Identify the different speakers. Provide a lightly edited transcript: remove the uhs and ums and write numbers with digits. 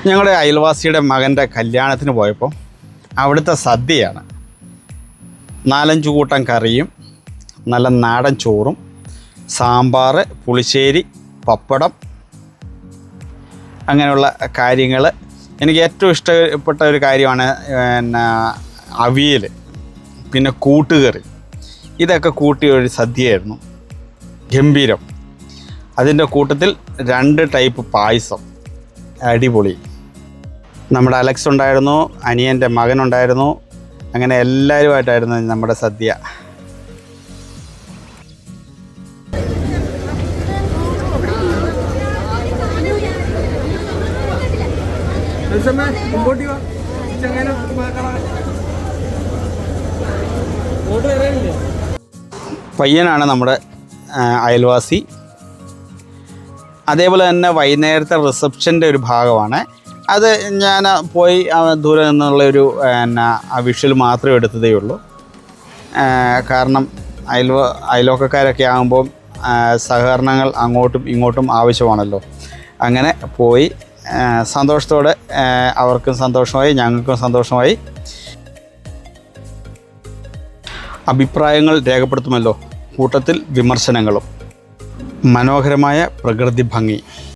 Speaker 1: ഞങ്ങളുടെ അയൽവാസിയുടെ മകൻ്റെ കല്യാണത്തിന് പോയപ്പോൾ അവിടുത്തെ സദ്യയാണ്. 4-5 കൂട്ടം കറിയും നല്ല നാടൻ ചോറും സാമ്പാർ, പുളിശ്ശേരി, പപ്പടം, അങ്ങനെയുള്ള കാര്യങ്ങൾ. എനിക്ക് ഏറ്റവും ഇഷ്ടപ്പെട്ട ഒരു കാര്യമാണ് അവിയൽ, പിന്നെ കൂട്ടുകറി. ഇതൊക്കെ കൂട്ടിയ ഒരു സദ്യയായിരുന്നു, ഗംഭീരം. അതിൻ്റെ കൂട്ടത്തിൽ 2 ടൈപ്പ് പായസം, അടിപൊളി. നമ്മുടെ അലക്സ് ഉണ്ടായിരുന്നു, അനിയൻ്റെ മകനുണ്ടായിരുന്നു, അങ്ങനെ എല്ലാവരുമായിട്ടായിരുന്നു നമ്മുടെ സദ്യ. പയ്യനാണ് നമ്മുടെ അയൽവാസി. അതേപോലെ തന്നെ വൈകുന്നേരത്തെ റിസപ്ഷൻ്റെ ഒരു ഭാഗമാണ് അത്. ഞാൻ പോയി ദൂരെ നിന്നുള്ളൊരു വിഷ്വൽ മാത്രമേ എടുത്തതേ ഉള്ളൂ. കാരണം അയൽവക്കക്കാരൊക്കെ ആകുമ്പോൾ സഹകരണങ്ങൾ അങ്ങോട്ടും ഇങ്ങോട്ടും ആവശ്യമാണല്ലോ. അങ്ങനെ പോയി സന്തോഷത്തോടെ, അവർക്കും സന്തോഷമായി, ഞങ്ങൾക്കും സന്തോഷമായി. അഭിപ്രായങ്ങൾ രേഖപ്പെടുത്തുമല്ലോ, കൂട്ടത്തിൽ വിമർശനങ്ങളും. മനോഹരമായ പ്രകൃതി ഭംഗി.